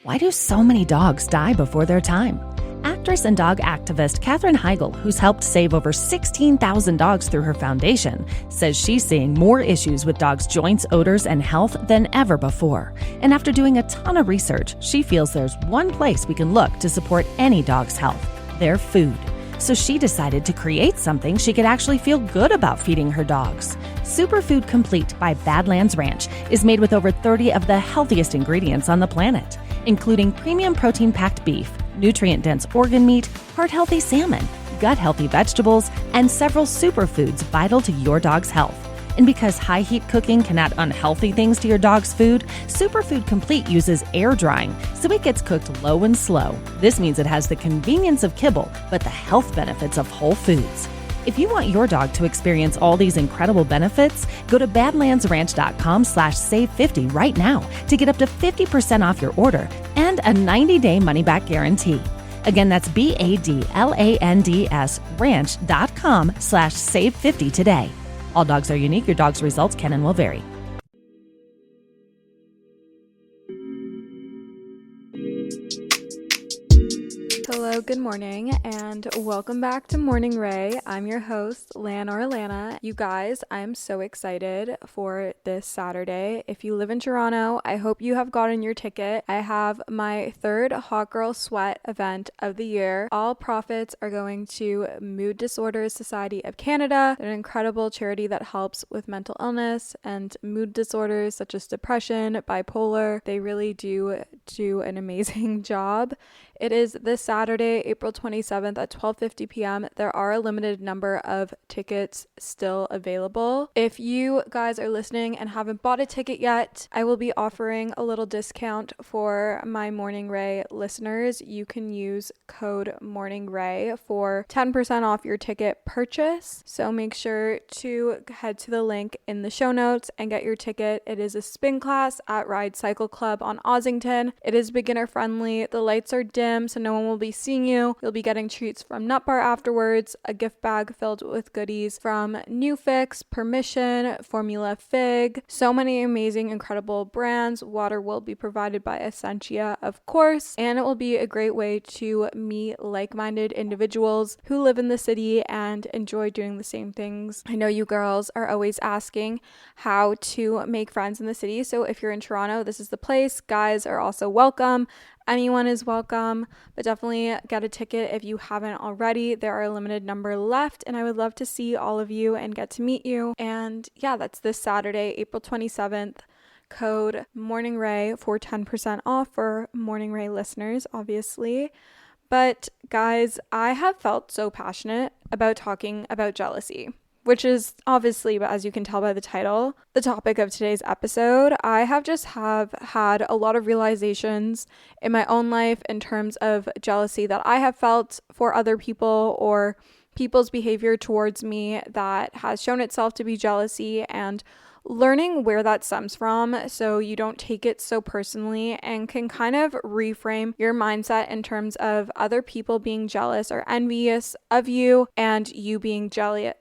Why do so many dogs die before their time? Actress and dog activist Katherine Heigl, who's helped save over 16,000 dogs through her foundation, says she's seeing more issues with dogs' joints, odors, and health than ever before. And after doing a ton of research, she feels there's one place we can look to support any dog's health: their food. So she decided to create something she could actually feel good about feeding her dogs. Superfood Complete by Badlands Ranch is made with over 30 of the healthiest ingredients on the planet, including premium protein-packed beef, nutrient-dense organ meat, heart-healthy salmon, gut-healthy vegetables, and several superfoods vital to your dog's health. And because high-heat cooking can add unhealthy things to your dog's food, Superfood Complete uses air drying, so it gets cooked low and slow. This means it has the convenience of kibble, but the health benefits of whole foods. If you want your dog to experience all these incredible benefits, go to badlandsranch.com/save50 right now to get up to 50% off your order and a 90-day money-back guarantee. Again, that's BADLANDS ranch.com/save50 today. All dogs are unique. Your dog's results can and will vary. Hello, good morning, and welcome back to Morning Ray. I'm your host, Lan or Alana. You guys, I'm so excited for this Saturday. If you live in Toronto, I hope you have gotten your ticket. I have my third Hot Girl Sweat event of the year. All profits are going to Mood Disorders Society of Canada, an incredible charity that helps with mental illness and mood disorders such as depression, bipolar. They really do an amazing job. It is this Saturday, April 27th at 12:50 p.m. There are a limited number of tickets still available. If you guys are listening and haven't bought a ticket yet, I will be offering a little discount for my Morning Ray listeners. You can use code Morning Ray for 10% off your ticket purchase. So make sure to head to the link in the show notes and get your ticket. It is a spin class at Ride Cycle Club on Ossington. It is beginner friendly. The lights are dim, so no one will be seeing you. You'll be getting treats from Nut Bar afterwards, a gift bag filled with goodies from New Fix, Permission, Formula Fig, so many amazing, incredible brands. Water will be provided by Essentia, of course, and it will be a great way to meet like-minded individuals who live in the city and enjoy doing the same things. I know you girls are always asking how to make friends in the city, so if you're in Toronto, this is the place. Guys are also welcome. Anyone is welcome, but definitely get a ticket if you haven't already. There are a limited number left, and I would love to see all of you and get to meet you. And yeah, that's this Saturday, April 27th. Code Morning Ray for 10% off for Morning Ray listeners, obviously. But guys, I have felt so passionate about talking about jealousy, which is obviously, but as you can tell by the title, the topic of today's episode. I have had a lot of realizations in my own life in terms of jealousy that I have felt for other people or people's behavior towards me that has shown itself to be jealousy, and learning where that stems from so you don't take it so personally and can kind of reframe your mindset in terms of other people being jealous or envious of you and you being jealous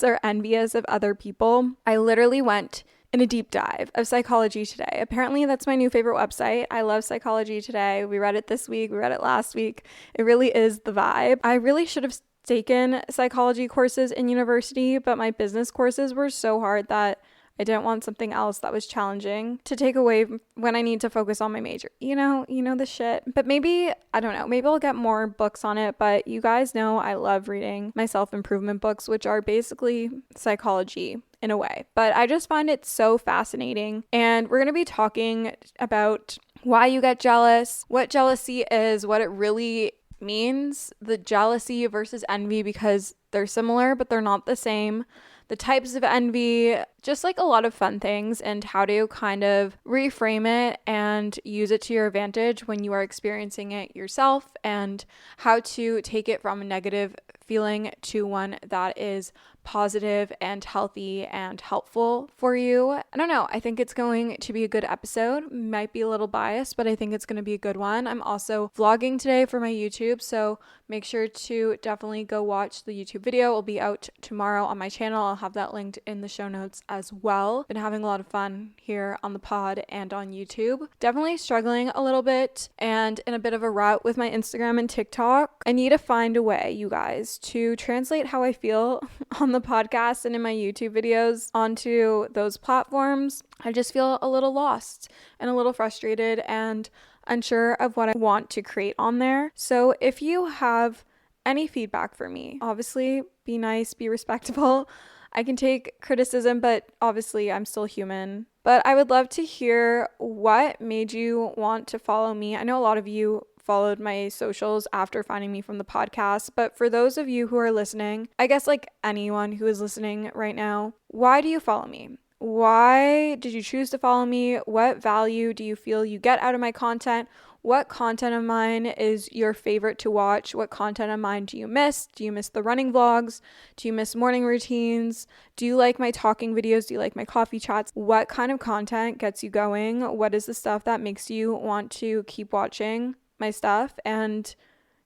or envious of other people. I literally went in a deep dive of Psychology Today. Apparently that's my new favorite website. I love Psychology Today. We read it this week. We read it last week. It really is the vibe. I really should have taken psychology courses in university, but my business courses were so hard that I didn't want something else that was challenging to take away when I need to focus on my major. You know the shit. But maybe, I don't know, maybe I'll get more books on it, but you guys know I love reading my self-improvement books, which are basically psychology in a way. But I just find it so fascinating. And we're going to be talking about why you get jealous, what jealousy is, what it really means, the jealousy versus envy, because they're similar but they're not the same, the types of envy, just like a lot of fun things, and how to kind of reframe it and use it to your advantage when you are experiencing it yourself, and how to take it from a negative feeling to one that is positive and healthy and helpful for you. I don't know. I think it's going to be a good episode. Might be a little biased, but I think it's going to be a good one. I'm also vlogging today for my YouTube, so make sure to definitely go watch the YouTube video. It will be out tomorrow on my channel. I'll have that linked in the show notes as well. Been having a lot of fun here on the pod and on YouTube. Definitely struggling a little bit and in a bit of a rut with my Instagram and TikTok. I need to find a way, you guys, to translate how I feel on the podcast and in my YouTube videos onto those platforms. I just feel a little lost and a little frustrated and unsure of what I want to create on there. So if you have any feedback for me, obviously be nice, be respectful. I can take criticism, but obviously I'm still human. But I would love to hear what made you want to follow me. I know a lot of you followed my socials after finding me from the podcast, but for those of you who are listening, I guess like anyone who is listening right now, why do you follow me? Why did you choose to follow me? What value do you feel you get out of my content? What content of mine is your favorite to watch? What content of mine do you miss? Do you miss the running vlogs? Do you miss morning routines? Do you like my talking videos? Do you like my coffee chats? What kind of content gets you going? What is the stuff that makes you want to keep watching my stuff and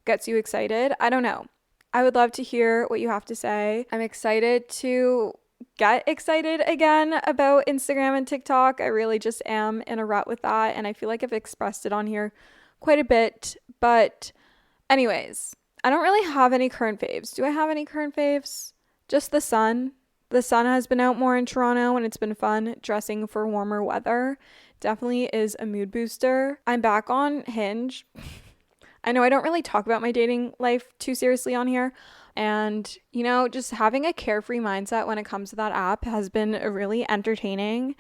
gets you excited? I don't know. I would love to hear what you have to say. I'm excited to get excited again about Instagram and TikTok. I really just am in a rut with that, and I feel like I've expressed it on here quite a bit. But anyways, I don't really have any current faves. Do I have any current faves? Just the sun. The sun has been out more in Toronto and it's been fun dressing for warmer weather. Definitely is a mood booster. I'm back on Hinge. I know I don't really talk about my dating life too seriously on here. And, you know, just having a carefree mindset when it comes to that app has been really entertaining.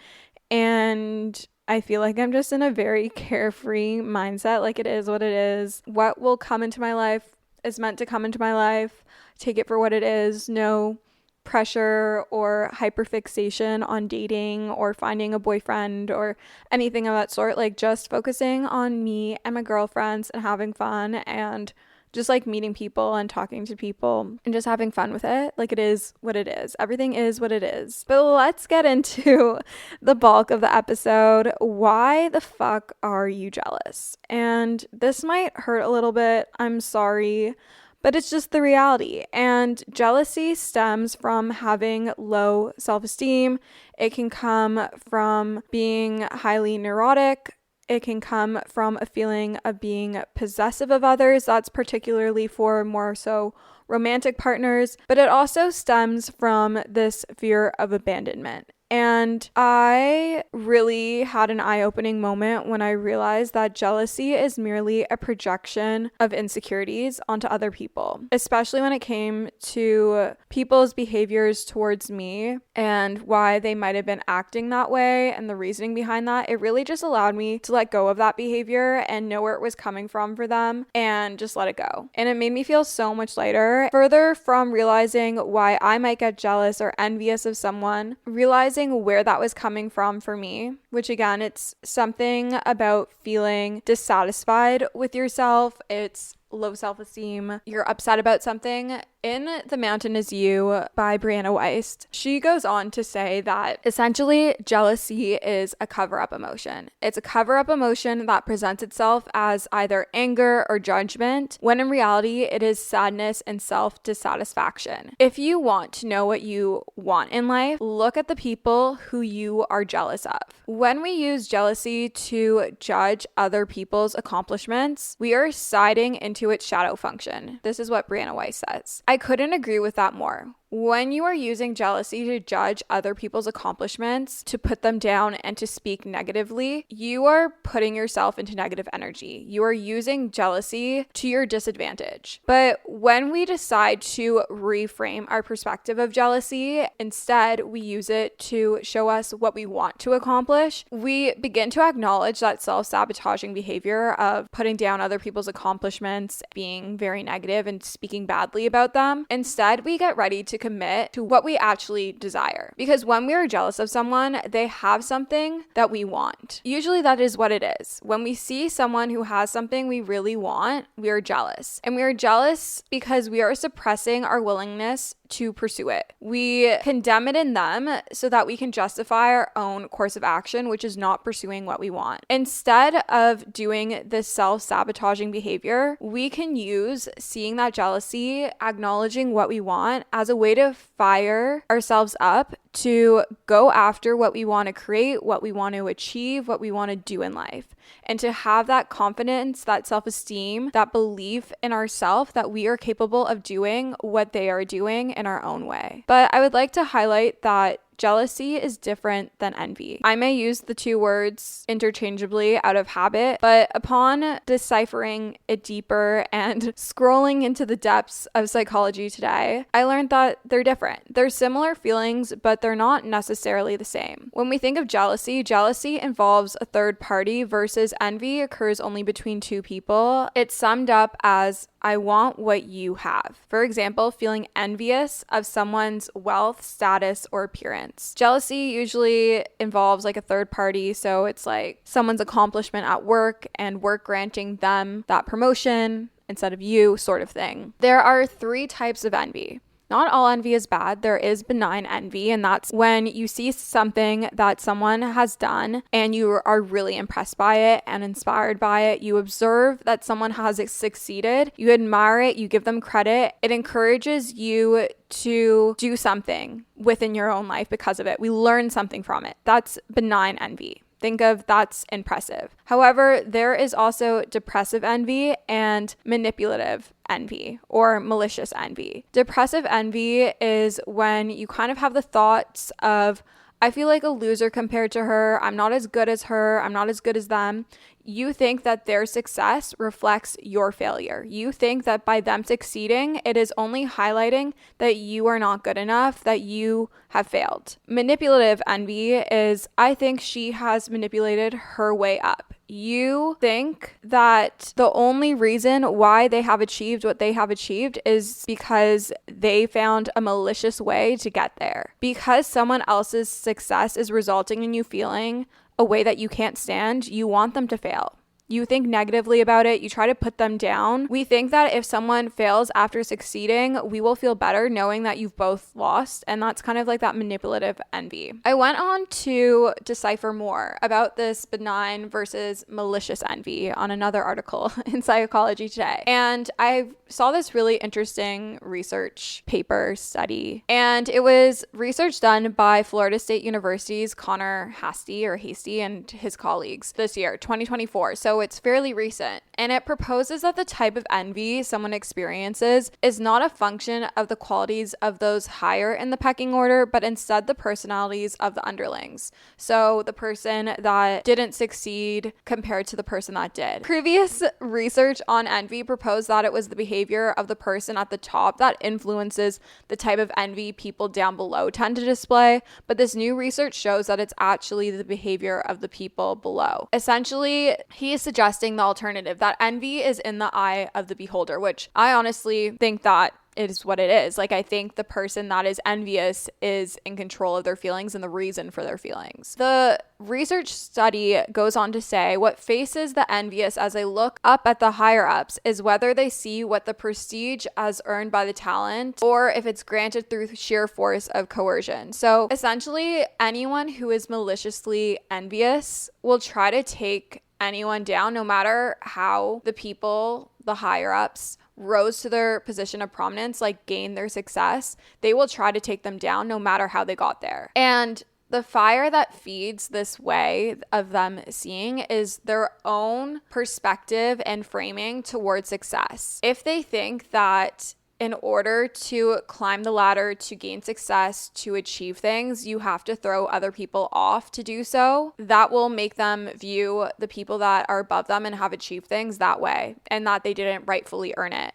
And I feel like I'm just in a very carefree mindset. Like, it is what it is. What will come into my life is meant to come into my life. Take it for what it is. No pressure or hyperfixation on dating or finding a boyfriend or anything of that sort. Like, just focusing on me and my girlfriends and having fun and just like meeting people and talking to people and just having fun with it. Like, it is what it is. Everything is what it is. But let's get into the bulk of the episode. Why the fuck are you jealous? And this might hurt a little bit. I'm sorry, but it's just the reality. And jealousy stems from having low self-esteem. It can come from being highly neurotic. It can come from a feeling of being possessive of others. That's particularly for more so romantic partners. But it also stems from this fear of abandonment. And I really had an eye-opening moment when I realized that jealousy is merely a projection of insecurities onto other people, especially when it came to people's behaviors towards me and why they might have been acting that way and the reasoning behind that. It really just allowed me to let go of that behavior and know where it was coming from for them and just let it go. And it made me feel so much lighter. Further from realizing why I might get jealous or envious of someone, realizing where that was coming from for me, which again, it's something about feeling dissatisfied with yourself. It's low self-esteem. You're upset about something. In The Mountain Is You by Brianna Wiest, she goes on to say that essentially jealousy is a cover-up emotion. It's a cover-up emotion that presents itself as either anger or judgment, when in reality it is sadness and self-dissatisfaction. If you want to know what you want in life, look at the people who you are jealous of. When we use jealousy to judge other people's accomplishments, we are siding into its shadow function. This is what Brianna Wiest says. I couldn't agree with that more. When you are using jealousy to judge other people's accomplishments, to put them down and to speak negatively, you are putting yourself into negative energy. You are using jealousy to your disadvantage. But when we decide to reframe our perspective of jealousy, instead we use it to show us what we want to accomplish, we begin to acknowledge that self-sabotaging behavior of putting down other people's accomplishments, being very negative and speaking badly about them. Instead, we get ready to commit to what we actually desire. Because when we are jealous of someone, they have something that we want. Usually that is what it is. When we see someone who has something we really want, we are jealous. And we are jealous because we are suppressing our willingness to pursue it. We condemn it in them so that we can justify our own course of action, which is not pursuing what we want. Instead of doing this self-sabotaging behavior, we can use seeing that jealousy, acknowledging what we want as a way to fire ourselves up to go after what we want to create, what we want to achieve, what we want to do in life. And to have that confidence, that self-esteem, that belief in ourselves that we are capable of doing what they are doing in our own way. But I would like to highlight that jealousy is different than envy. I may use the two words interchangeably out of habit, but upon deciphering it deeper and scrolling into the depths of psychology today, I learned that they're different. They're similar feelings, but they're not necessarily the same. When we think of jealousy, jealousy involves a third party versus envy occurs only between two people. It's summed up as I want what you have. For example, feeling envious of someone's wealth, status, or appearance. Jealousy usually involves like a third party, so it's like someone's accomplishment at work and work granting them that promotion instead of you, sort of thing. There are 3 types of envy. Not all envy is bad. There is benign envy, and that's when you see something that someone has done and you are really impressed by it and inspired by it. You observe that someone has succeeded. You admire it. You give them credit. It encourages you to do something within your own life because of it. We learn something from it. That's benign envy. Think of that's impressive. However, there is also depressive envy and manipulative envy or malicious envy. Depressive envy is when you kind of have the thoughts of, I feel like a loser compared to her. I'm not as good as her. I'm not as good as them. You think that their success reflects your failure. You think that by them succeeding, it is only highlighting that you are not good enough, that you have failed. Manipulative envy is, I think she has manipulated her way up. You think that the only reason why they have achieved what they have achieved is because they found a malicious way to get there. Because someone else's success is resulting in you feeling a way that you can't stand, you want them to fail. You think negatively about it. You try to put them down. We think that if someone fails after succeeding, we will feel better knowing that you've both lost. And that's kind of like that manipulative envy. I went on to decipher more about this benign versus malicious envy on another article in Psychology Today. And I saw this really interesting research paper study. And it was research done by Florida State University's Connor Hasty and his colleagues this year, 2024. So it's fairly recent, and it proposes that the type of envy someone experiences is not a function of the qualities of those higher in the pecking order, but instead the personalities of the underlings. So the person that didn't succeed compared to the person that did. Previous research on envy proposed that it was the behavior of the person at the top that influences the type of envy people down below tend to display, but this new research shows that it's actually the behavior of the people below. Essentially, he is suggesting the alternative, that envy is in the eye of the beholder, which I honestly think that is what it is. Like, I think the person that is envious is in control of their feelings and the reason for their feelings. The research study goes on to say what faces the envious as they look up at the higher ups is whether they see what the prestige as earned by the talent or if it's granted through sheer force of coercion. So essentially, anyone who is maliciously envious will try to take anyone down, no matter how the people, the higher ups, rose to their position of prominence, like gain their success. They will try to take them down no matter how they got there. And the fire that feeds this way of them seeing is their own perspective and framing towards success. If they think that in order to climb the ladder, to gain success, to achieve things, you have to throw other people off to do so, that will make them view the people that are above them and have achieved things that way, and that they didn't rightfully earn it.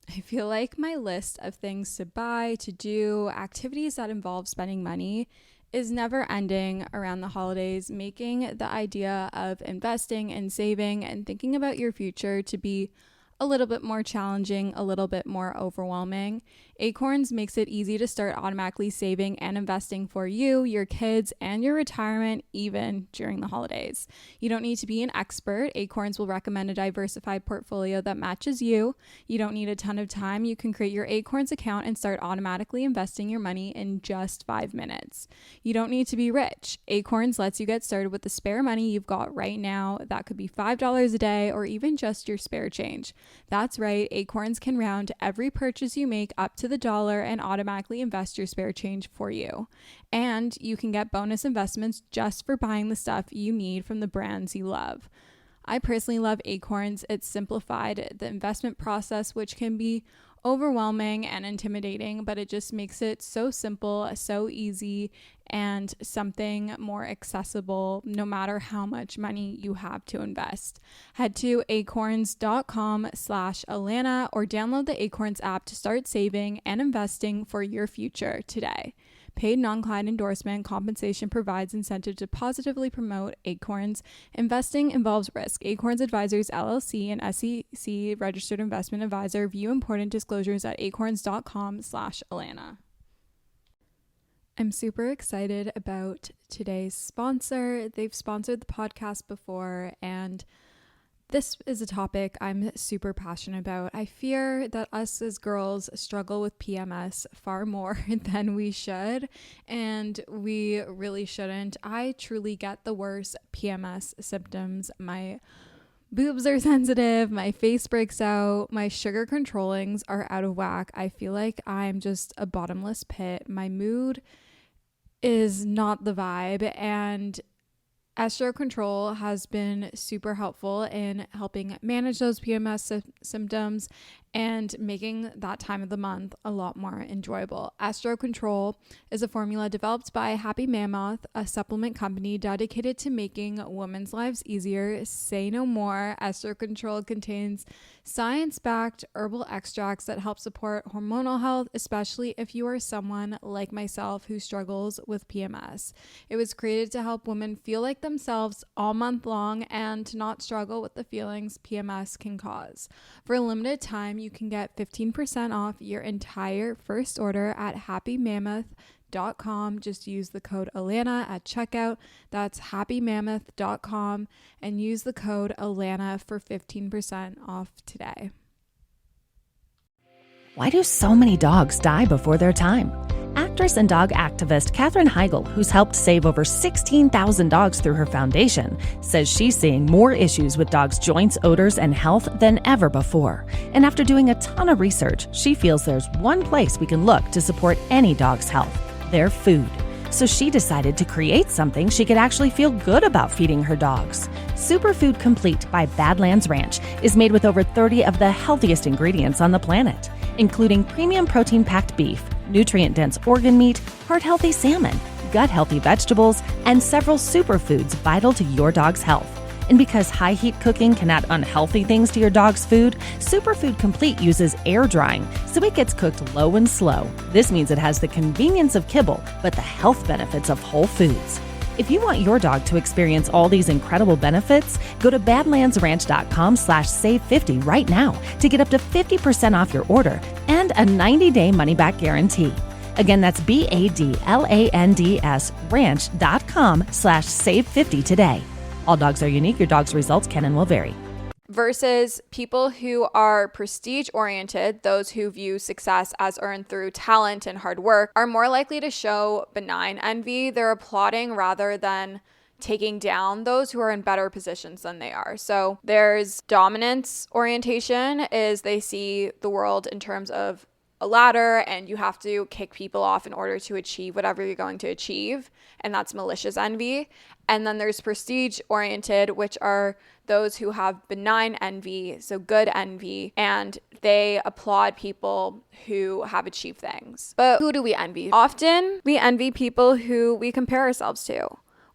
I feel like my list of things to buy, to do, activities that involve spending money is never ending around the holidays, making the idea of investing and saving and thinking about your future to be a little bit more challenging, a little bit more overwhelming. Acorns makes it easy to start automatically saving and investing for you, your kids, and your retirement, even during the holidays. You don't need to be an expert. Acorns will recommend a diversified portfolio that matches you. You don't need a ton of time. You can create your Acorns account and start automatically investing your money in just 5 minutes. You don't need to be rich. Acorns lets you get started with the spare money you've got right now. That could be $5 a day or even just your spare change. That's right, Acorns can round every purchase you make up to the dollar and automatically invest your spare change for you. And you can get bonus investments just for buying the stuff you need from the brands you love. I personally love Acorns. It's simplified the investment process, which can be overwhelming and intimidating, but it just makes it so simple, so easy, and something more accessible no matter how much money you have to invest. Head to acorns.com/Alana or download the Acorns app to start saving and investing for your future today. Paid non-client endorsement compensation provides incentive to positively promote Acorns. Investing involves risk. Acorns Advisors LLC, an SEC registered investment advisor. View important disclosures at acorns.com/Alana. I'm super excited about today's sponsor. They've sponsored the podcast before, and this is a topic I'm super passionate about. I fear that us as girls struggle with PMS far more than we should, and we really shouldn't. I truly get the worst PMS symptoms. My boobs are sensitive, my face breaks out, my sugar controllings are out of whack. I feel like I'm just a bottomless pit. My mood is not the vibe, and Estro Control has been super helpful in helping manage those PMS symptoms and making that time of the month a lot more enjoyable. Estro Control is a formula developed by Happy Mammoth, a supplement company dedicated to making women's lives easier. Say no more. Estro Control contains science-backed herbal extracts that help support hormonal health, especially if you are someone like myself who struggles with PMS. It was created to help women feel like themselves all month long and to not struggle with the feelings PMS can cause. For a limited time, you can get 15% off your entire first order at happymammoth.com. Just use the code Alana at checkout. That's happymammoth.com and use the code Alana for 15% off today. Why do so many dogs die before their time? Actress and dog activist Katherine Heigl, who's helped save over 16,000 dogs through her foundation, says she's seeing more issues with dogs' joints, odors, and health than ever before. And after doing a ton of research, she feels there's one place we can look to support any dog's health: their food. So she decided to create something she could actually feel good about feeding her dogs. Superfood Complete by Badlands Ranch is made with over 30 of the healthiest ingredients on the planet, including premium protein-packed beef, nutrient-dense organ meat, heart-healthy salmon, gut-healthy vegetables, and several superfoods vital to your dog's health. And because high-heat cooking can add unhealthy things to your dog's food, Superfood Complete uses air drying, so it gets cooked low and slow. This means it has the convenience of kibble, but the health benefits of whole foods. If you want your dog to experience all these incredible benefits, go to badlandsranch.com/save50 right now to get up to 50% off your order and a 90-day money-back guarantee. Again, that's BADLANDS ranch.com/save50 today. All dogs are unique. Your dog's results can and will vary. Versus people who are prestige oriented, those who view success as earned through talent and hard work, are more likely to show benign envy. They're applauding rather than taking down those who are in better positions than they are. So there's dominance orientation, is they see the world in terms of a ladder and you have to kick people off in order to achieve whatever you're going to achieve, and that's malicious envy. And then there's prestige oriented, which are those who have benign envy, so good envy, and they applaud people who have achieved things. But who do we envy? Often we envy people who we compare ourselves to.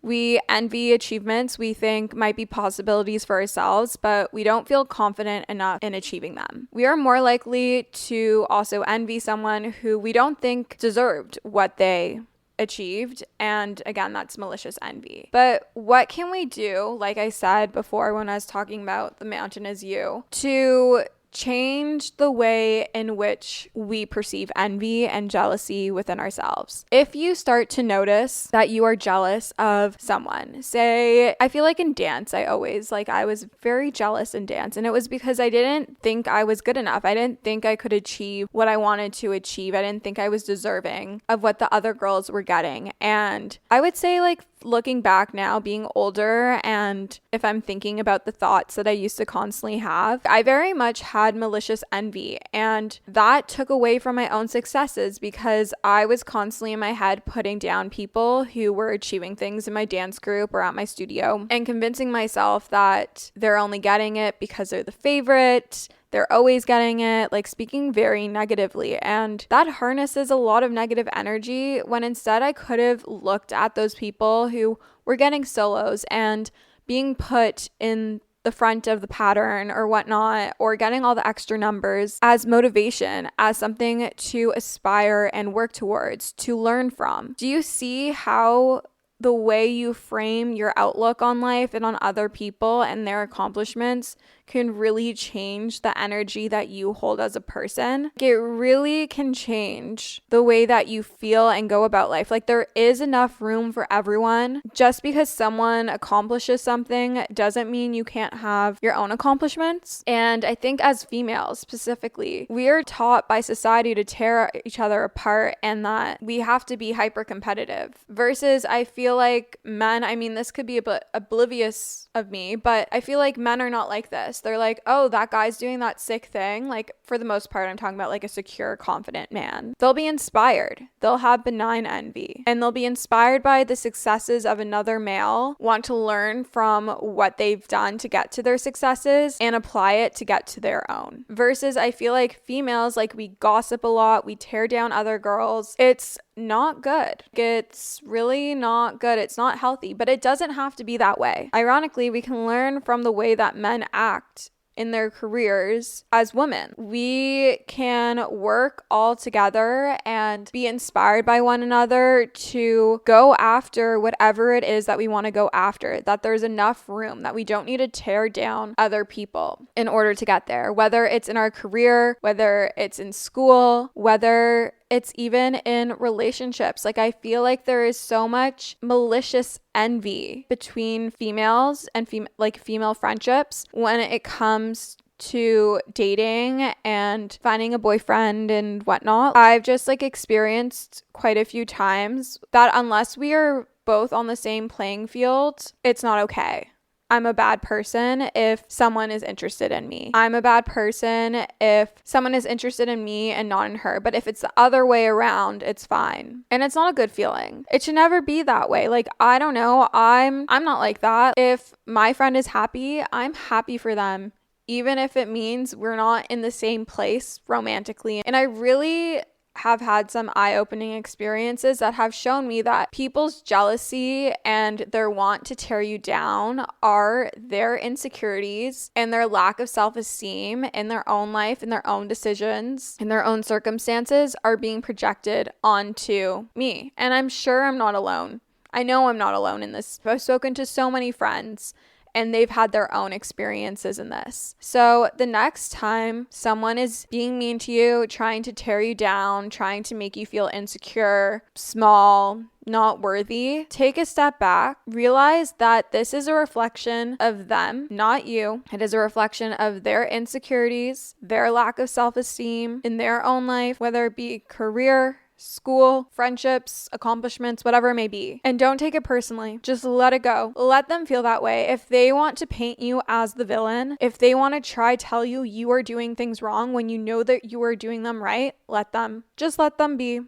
We envy achievements we think might be possibilities for ourselves, but we don't feel confident enough in achieving them. We are more likely to also envy someone who we don't think deserved what they achieved, and again, that's malicious envy. But what can we do, like I said before when I was talking about the mountain is you, to change the way in which we perceive envy and jealousy within ourselves? If you start to notice that you are jealous of someone, say, I feel like in dance, I was very jealous in dance, and it was because I didn't think I was good enough. I didn't think I could achieve what I wanted to achieve. I didn't think I was deserving of what the other girls were getting. And I would say looking back now, being older, and if I'm thinking about the thoughts that I used to constantly have, I very much had malicious envy, and that took away from my own successes because I was constantly in my head putting down people who were achieving things in my dance group or at my studio and convincing myself that they're only getting it because they're the favorite. They're always getting it, like speaking very negatively. And that harnesses a lot of negative energy when instead I could have looked at those people who were getting solos and being put in the front of the pattern or whatnot, or getting all the extra numbers as motivation, as something to aspire and work towards, to learn from. Do you see how the way you frame your outlook on life and on other people and their accomplishments can really change the energy that you hold as a person? It really can change the way that you feel and go about life. Like, there is enough room for everyone. Just because someone accomplishes something doesn't mean you can't have your own accomplishments. And I think as females specifically, we are taught by society to tear each other apart and that we have to be hyper competitive. Versus I feel like men, I mean, this could be a bit oblivious of me, but I feel like men are not like this. They're like, oh, that guy's doing that sick thing. Like, for the most part, I'm talking about like a secure, confident man. They'll be inspired. They'll have benign envy, and they'll be inspired by the successes of another male, want to learn from what they've done to get to their successes and apply it to get to their own. Versus I feel like females, like, we gossip a lot, we tear down other girls. It's not good. It's really not good. It's not healthy, but it doesn't have to be that way. Ironically, we can learn from the way that men act in their careers as women. We can work all together and be inspired by one another to go after whatever it is that we want to go after, that there's enough room, that we don't need to tear down other people in order to get there, whether it's in our career, whether it's in school, whether it's even in relationships. Like, I feel like there is so much malicious envy between females and female friendships when it comes to dating and finding a boyfriend and whatnot. I've just experienced quite a few times that unless we are both on the same playing field, it's not okay. I'm a bad person if someone is interested in me. I'm a bad person if someone is interested in me and not in her. But if it's the other way around, it's fine. And it's not a good feeling. It should never be that way. Like, I don't know. I'm not like that. If my friend is happy, I'm happy for them, even if it means we're not in the same place romantically. And I really have had some eye-opening experiences that have shown me that people's jealousy and their want to tear you down are their insecurities and their lack of self-esteem in their own life, in their own decisions, in their own circumstances are being projected onto me. And I'm sure I'm not alone. I know I'm not alone in this. I've spoken to so many friends and they've had their own experiences in this. So the next time someone is being mean to you, trying to tear you down, trying to make you feel insecure, small, not worthy, take a step back, realize that this is a reflection of them, not you. It is a reflection of their insecurities, their lack of self-esteem in their own life, whether it be career, school, friendships, accomplishments, whatever it may be. And don't take it personally. Just let it go. Let them feel that way. If they want to paint you as the villain, if they want to try tell you you are doing things wrong when you know that you are doing them right, let them. Just let them be.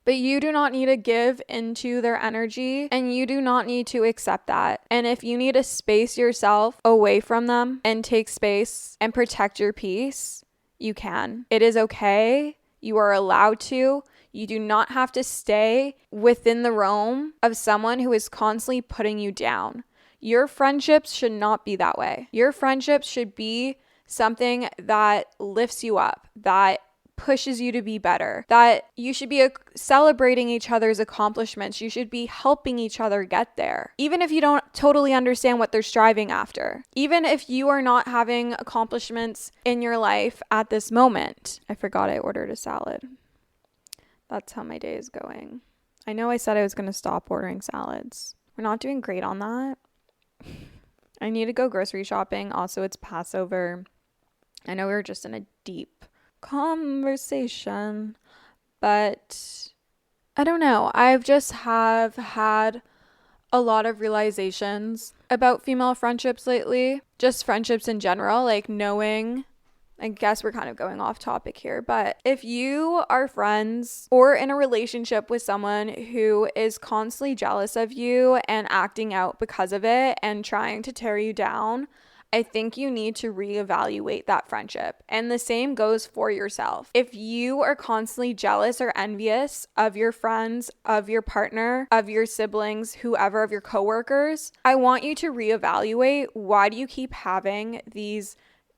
But you do not need to give into their energy, and you do not need to accept that. And if you need to space yourself away from them and take space and protect your peace, you can. It is okay. You are allowed to. You do not have to stay within the realm of someone who is constantly putting you down. Your friendships should not be that way. Your friendships should be something that lifts you up, that pushes you to be better, that you should be celebrating each other's accomplishments. You should be helping each other get there. Even if you don't totally understand what they're striving after. Even if you are not having accomplishments in your life at this moment. I forgot I ordered a salad. That's how my day is going. I know I said I was going to stop ordering salads. We're not doing great on that. I need to go grocery shopping. Also, it's Passover. I know we were just in a deep conversation, but I don't know. I've just have had a lot of realizations about female friendships lately, just friendships in general, like knowing, I guess we're kind of going off topic here, but if you are friends or in a relationship with someone who is constantly jealous of you and acting out because of it and trying to tear you down, I think you need to reevaluate that friendship. And the same goes for yourself. If you are constantly jealous or envious of your friends, of your partner, of your siblings, whoever, of your coworkers, I want you to reevaluate, why do you keep having these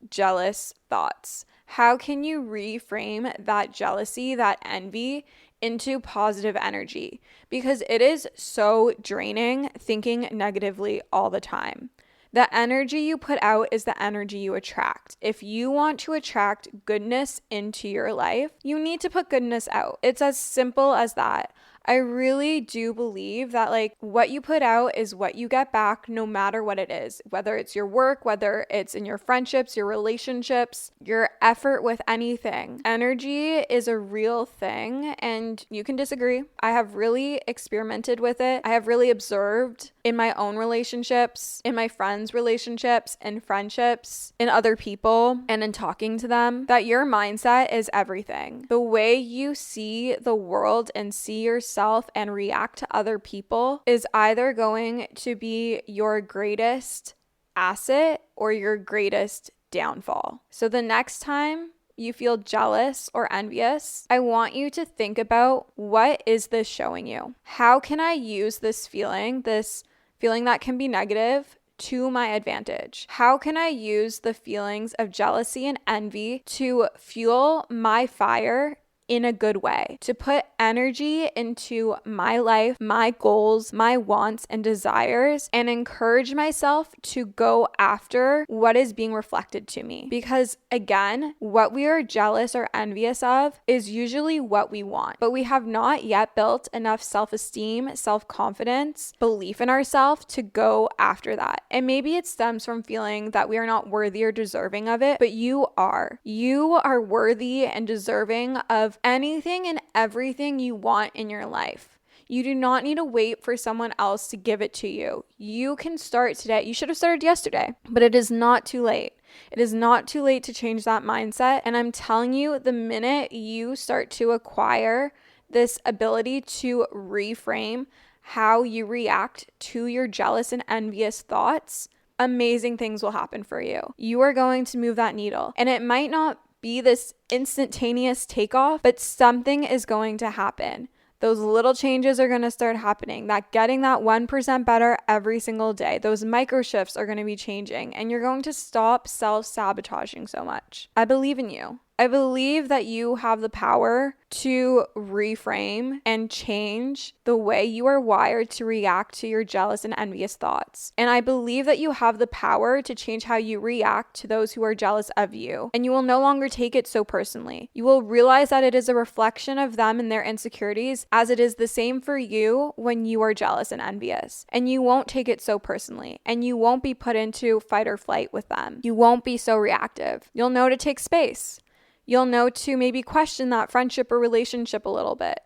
jealous thoughts? How can you reframe that jealousy, that envy into positive energy? Because it is so draining thinking negatively all the time. The energy you put out is the energy you attract. If you want to attract goodness into your life, you need to put goodness out. It's as simple as that. I really do believe that like what you put out is what you get back, no matter what it is, whether it's your work, whether it's in your friendships, your relationships, your effort with anything. Energy is a real thing, and you can disagree. I have really experimented with it. I have really observed in my own relationships, in my friends' relationships, in friendships, in other people, and in talking to them, that your mindset is everything. The way you see the world and see yourself and react to other people is either going to be your greatest asset or your greatest downfall. So the next time you feel jealous or envious, I want you to think about, what is this showing you? How can I use this feeling that can be negative, to my advantage? How can I use the feelings of jealousy and envy to fuel my fire in a good way, to put energy into my life, my goals, my wants and desires, and encourage myself to go after what is being reflected to me? Because again, what we are jealous or envious of is usually what we want, but we have not yet built enough self-esteem, self-confidence, belief in ourselves to go after that. And maybe it stems from feeling that we are not worthy or deserving of it, but you are. You are worthy and deserving of anything and everything you want in your life. You do not need to wait for someone else to give it to you. You can start today. You should have started yesterday, but it is not too late. It is not too late to change that mindset. And I'm telling you, the minute you start to acquire this ability to reframe how you react to your jealous and envious thoughts, amazing things will happen for you. You are going to move that needle. And it might not be this instantaneous takeoff, but something is going to happen. Those little changes are going to start happening, that getting that 1% better every single day. Those micro shifts are going to be changing, and you're going to stop self-sabotaging so much. I believe in you. I believe that you have the power to reframe and change the way you are wired to react to your jealous and envious thoughts. And I believe that you have the power to change how you react to those who are jealous of you. And you will no longer take it so personally. You will realize that it is a reflection of them and their insecurities, as it is the same for you when you are jealous and envious. And you won't take it so personally. And you won't be put into fight or flight with them. You won't be so reactive. You'll know to take space. You'll know to maybe question that friendship or relationship a little bit.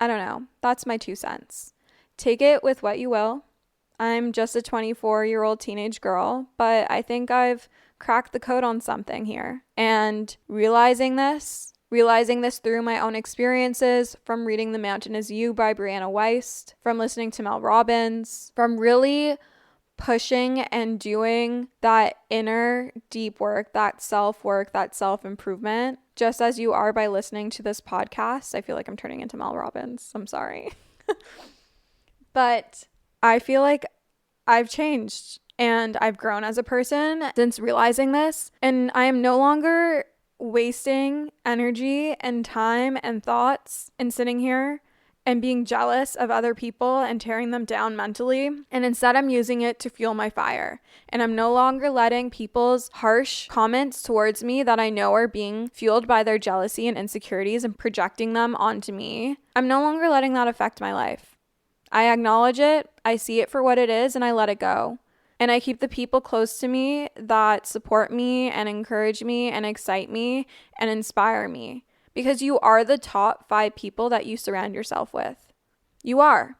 I don't know. That's my 2 cents. Take it with what you will. I'm just a 24-year-old teenage girl, but I think I've cracked the code on something here. And realizing this through my own experiences, from reading The Mountain Is You by Brianna Wiest, from listening to Mel Robbins, from really pushing and doing that inner deep work, that self-work, that self-improvement, just as you are by listening to this podcast. I feel like I'm turning into Mel Robbins. I'm sorry. But I feel like I've changed and I've grown as a person since realizing this. And I am no longer wasting energy and time and thoughts and sitting here and being jealous of other people and tearing them down mentally. And instead, I'm using it to fuel my fire. And I'm no longer letting people's harsh comments towards me that I know are being fueled by their jealousy and insecurities and projecting them onto me. I'm no longer letting that affect my life. I acknowledge it, I see it for what it is, and I let it go. And I keep the people close to me that support me and encourage me and excite me and inspire me. Because you are the top 5 people that you surround yourself with. You are.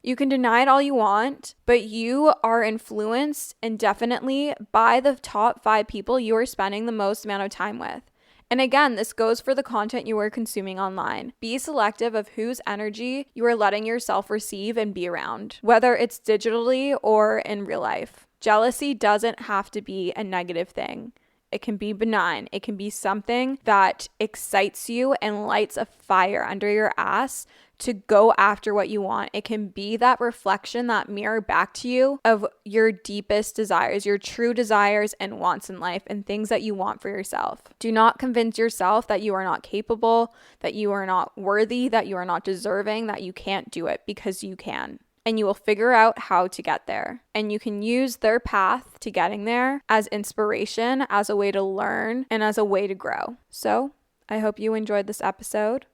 You can deny it all you want, but you are influenced indefinitely by the top 5 people you are spending the most amount of time with. And again, this goes for the content you are consuming online. Be selective of whose energy you are letting yourself receive and be around, whether it's digitally or in real life. Jealousy doesn't have to be a negative thing. It can be benign. It can be something that excites you and lights a fire under your ass to go after what you want. It can be that reflection, that mirror back to you of your deepest desires, your true desires and wants in life and things that you want for yourself. Do not convince yourself that you are not capable, that you are not worthy, that you are not deserving, that you can't do it, because you can. And you will figure out how to get there. And you can use their path to getting there as inspiration, as a way to learn, and as a way to grow. So I hope you enjoyed this episode.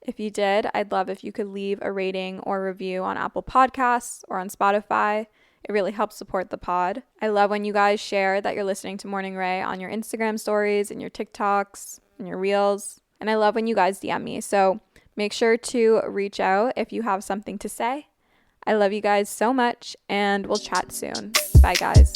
If you did, I'd love if you could leave a rating or review on Apple Podcasts or on Spotify. It really helps support the pod. I love when you guys share that you're listening to Morning Ray on your Instagram stories and your TikToks and your Reels. And I love when you guys DM me. So make sure to reach out if you have something to say. I love you guys so much, and we'll chat soon. Bye, guys.